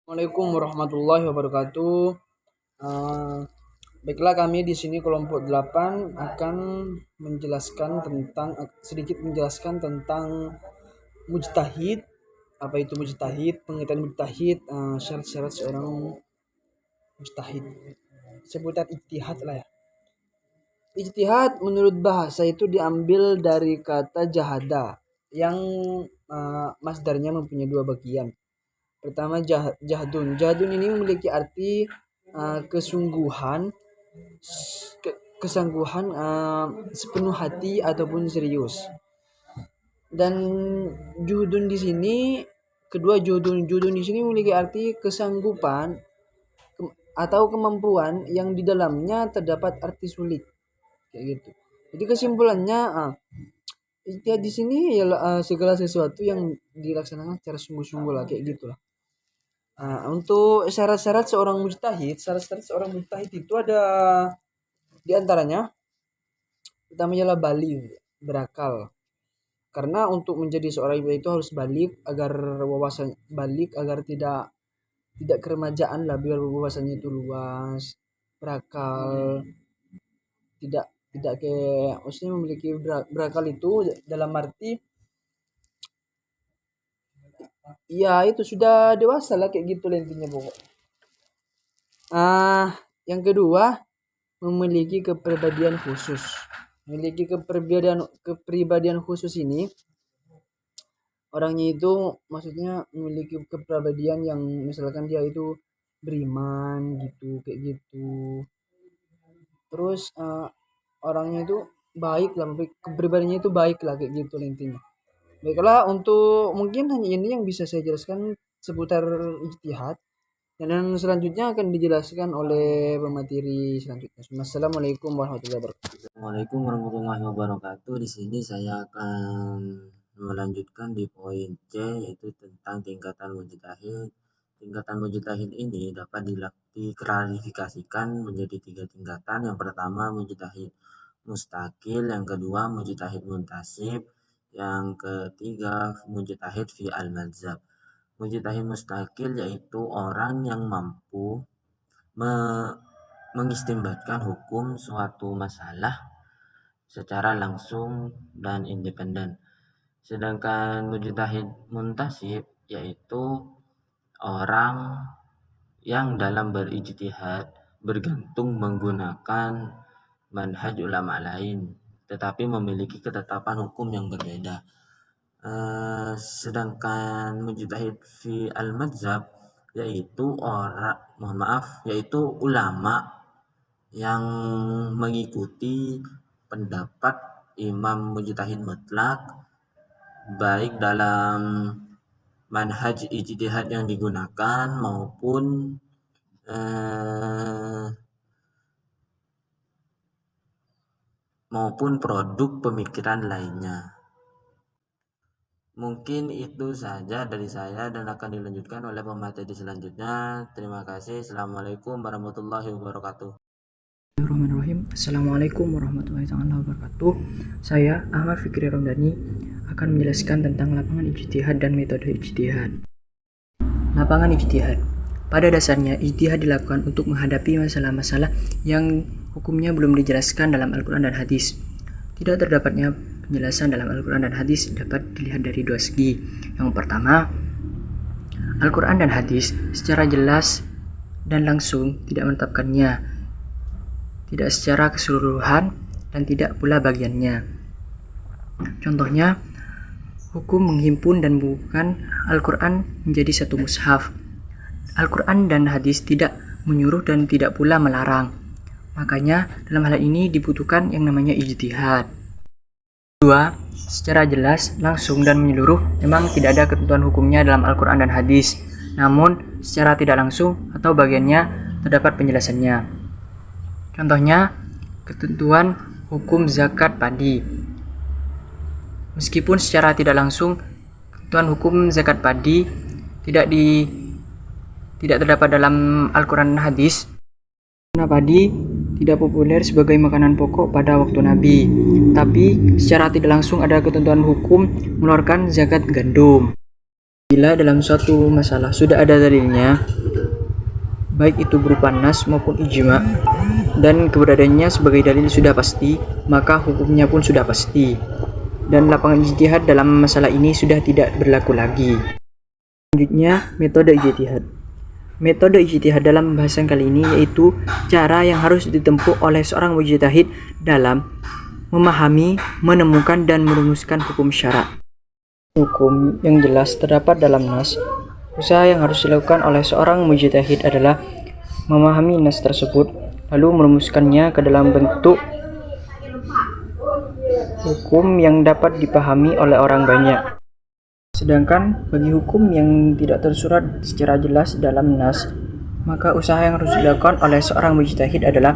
Assalamualaikum warahmatullahi wabarakatuh. Eh, Baiklah, kami di sini kelompok 8 akan sedikit menjelaskan tentang mujtahid. Apa itu mujtahid? Pengertian mujtahid, syarat-syarat seorang mujtahid. Seputar ijtihad lah ya. Ijtihad menurut bahasa itu diambil dari kata jahada yang masdarnya mempunyai dua bagian. Pertama jahdun. Jahdun ini memiliki arti kesungguhan, kesangguhan sepenuh hati ataupun serius. Dan juhdun di sini, kedua juhdun di sini memiliki arti kesanggupan atau kemampuan yang di dalamnya terdapat arti sulit, kayak gitu. Jadi kesimpulannya, ijtihad di sini ialah segala sesuatu yang dilaksanakan secara sungguh-sungguh lah, kayak gitulah. Untuk syarat-syarat seorang mujtahid itu ada di antaranya, pertama ialah baligh, berakal. Karena untuk menjadi seorang ibu itu harus balik agar wawasan balik agar tidak keremajaan lah, biar wawasannya itu luas, berakal, tidak kayak maksudnya memiliki berakal itu dalam arti ya itu sudah dewasa lah, kayak gitu lah intinya pokok. Yang kedua, memiliki kepribadian khusus. Memiliki kepribadian khusus ini, orangnya itu maksudnya memiliki kepribadian yang misalkan dia itu beriman gitu, kayak gitu. Terus orangnya itu baik lah, kepribadiannya itu baik lah, kayak gitu intinya. Baiklah, untuk mungkin hanya ini yang bisa saya jelaskan seputar ijtihad. Dan selanjutnya akan dijelaskan oleh pemateri selanjutnya. Assalamualaikum warahmatullahi wabarakatuh. Assalamualaikum warahmatullahi wabarakatuh. Di sini saya akan melanjutkan di poin C, yaitu tentang tingkatan mujtahid. Tingkatan mujtahid ini dapat diklarifikasikan menjadi 3 tingkatan. Yang pertama mujtahid mustaqil, yang kedua mujtahid muntasib, yang ketiga mujtahid fi al-madzhab. Mujtahid mustaqil yaitu orang yang mampu mengistimbatkan hukum suatu masalah secara langsung dan independen. Sedangkan mujtahid muntasib yaitu orang yang dalam berijtihad bergantung menggunakan manhaj ulama lain, tetapi memiliki ketetapan hukum yang berbeda. Sedangkan mujtahid fi al-madzhab yaitu yaitu ulama yang mengikuti pendapat imam mujtahid mutlak, baik dalam manhaj ijtihad yang digunakan maupun produk pemikiran lainnya. Mungkin itu saja dari saya dan akan dilanjutkan oleh pemateri selanjutnya. Terima kasih. Assalamualaikum warahmatullahi wabarakatuh. Bismillahirrahmanirrahim. Assalamualaikum warahmatullahi wabarakatuh. Saya Ahmad Fikri Ramdhani akan menjelaskan tentang lapangan ijtihad dan metode ijtihad. Lapangan ijtihad. Pada dasarnya, ijtihad dilakukan untuk menghadapi masalah-masalah yang hukumnya belum dijelaskan dalam Al-Quran dan Hadis. Tidak terdapatnya penjelasan dalam Al-Quran dan Hadis dapat dilihat dari dua segi. Yang pertama, Al-Quran dan Hadis secara jelas dan langsung tidak menetapkannya, tidak secara keseluruhan dan tidak pula bagiannya. Contohnya, hukum menghimpun dan bukan Al-Quran menjadi satu mushaf. Al-Quran dan Hadis tidak menyuruh dan tidak pula melarang. Makanya dalam hal ini dibutuhkan yang namanya ijtihad. Kedua, secara jelas, langsung dan menyeluruh memang tidak ada ketentuan hukumnya dalam Al-Quran dan Hadis. Namun secara tidak langsung atau bagiannya terdapat penjelasannya. Contohnya, ketentuan hukum zakat padi. Meskipun secara tidak langsung ketentuan hukum zakat padi tidak terdapat dalam Al-Quran dan Hadis, karena padi tidak populer sebagai makanan pokok pada waktu Nabi. Tapi secara tidak langsung ada ketentuan hukum mengeluarkan zakat gandum. Bila dalam suatu masalah sudah ada dalilnya, baik itu berupa nas maupun ijma, dan keberadaannya sebagai dalil sudah pasti, maka hukumnya pun sudah pasti, dan lapangan ijtihad dalam masalah ini sudah tidak berlaku lagi. Selanjutnya, metode ijtihad. Metode ijtihad dalam pembahasan kali ini yaitu cara yang harus ditempuh oleh seorang mujtahid dalam memahami, menemukan, dan merumuskan hukum syara. Hukum yang jelas terdapat dalam nas. Usaha yang harus dilakukan oleh seorang mujtahid adalah memahami nas tersebut, lalu merumuskannya ke dalam bentuk hukum yang dapat dipahami oleh orang banyak. Sedangkan bagi hukum yang tidak tersurat secara jelas dalam nas, maka usaha yang harus dilakukan oleh seorang mujtahid adalah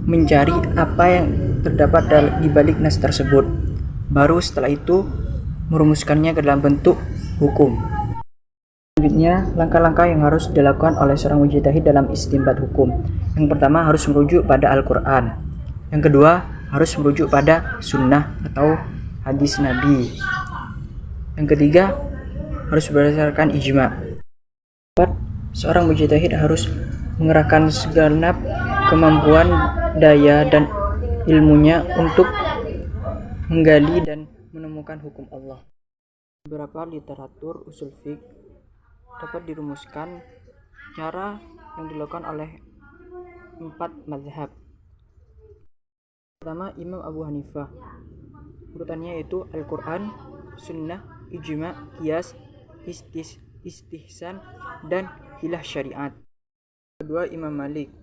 mencari apa yang terdapat di balik nas tersebut. Baru setelah itu merumuskannya ke dalam bentuk hukum. Selanjutnya, langkah-langkah yang harus dilakukan oleh seorang mujtahid dalam istinbat hukum. Yang pertama harus merujuk pada Al-Quran. Yang kedua harus merujuk pada sunnah atau hadis Nabi. Yang ketiga harus berdasarkan ijma. Keempat, seorang mujtahid harus mengerahkan segenap kemampuan, daya, dan ilmunya untuk menggali dan menemukan hukum Allah. Beberapa literatur usul fiqh dapat dirumuskan cara yang dilakukan oleh 4 mazhab. Pertama, Imam Abu Hanifah. Urutannya yaitu Al-Quran, Sunnah, Ijma, Qiyas, Istihsan, dan Hilah Syariat. Kedua, Imam Malik.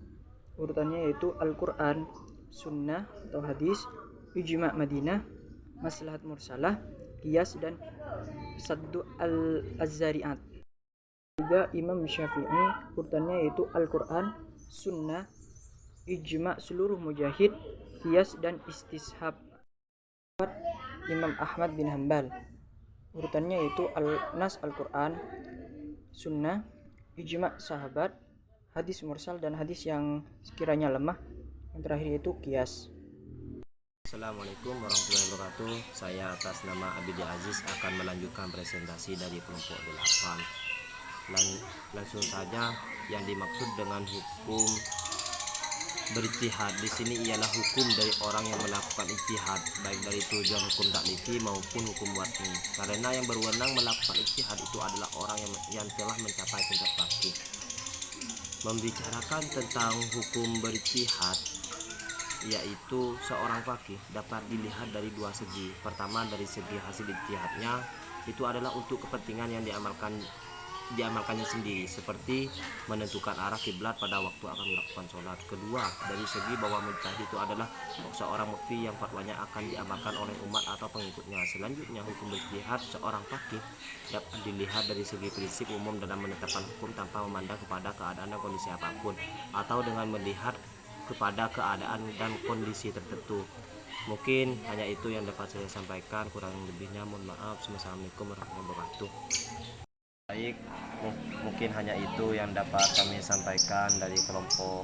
Urutannya yaitu Al-Quran, Sunnah atau Hadis, Ijma Madinah, Maslahat Mursalah, Qiyas, dan Saddu al-Zari'at. Tiga, Imam Syafi'i. Urutannya yaitu Al-Quran, Sunnah, Ijma seluruh mujahid, Qiyas, dan Istishab. Empat, Imam Ahmad bin Hanbal. Urutannya yaitu Nas Al-Quran, Sunnah, Ijma sahabat, hadis mursal, dan hadis yang sekiranya lemah. Yang terakhir yaitu Qiyas. Assalamualaikum warahmatullahi wabarakatuh. Saya atas nama Abidi Aziz akan melanjutkan presentasi dari kelompok 8. Langsung saja, yang dimaksud dengan hukum berijtihad di sini ialah hukum dari orang yang melakukan ijtihad, baik dari tujuan hukum taklifi maupun hukum watni. Karena yang berwenang melakukan ijtihad itu adalah orang yang telah mencapai tingkat faqih. Membicarakan tentang hukum berijtihad, yaitu seorang faqih dapat dilihat dari dua segi. Pertama, dari segi hasil ijtihadnya, itu adalah untuk kepentingan yang diamalkannya sendiri, seperti menentukan arah kiblat pada waktu akan melakukan sholat. Kedua, dari segi bahwa mujtahid itu adalah seorang mufti yang fatwanya akan diamalkan oleh umat atau pengikutnya. Selanjutnya, hukum berijtihad seorang faqih dapat dilihat dari segi prinsip umum dalam menetapkan hukum tanpa memandang kepada keadaan dan kondisi apapun, atau dengan melihat kepada keadaan dan kondisi tertentu. Mungkin hanya itu yang dapat saya sampaikan, kurang lebihnya mohon maaf. Assalamualaikum warahmatullahi wabarakatuh. Baik, mungkin hanya itu yang dapat kami sampaikan dari kelompok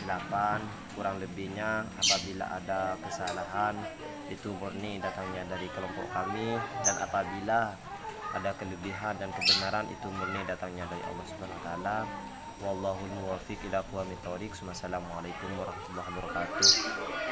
8. Kurang lebihnya apabila ada kesalahan itu murni datangnya dari kelompok kami, dan apabila ada kelebihan dan kebenaran itu murni datangnya dari Allah Subhanahu wa taala. Wallahul muwaffiq ila aqwamit thoriq. Wassalamualaikum warahmatullahi wabarakatuh.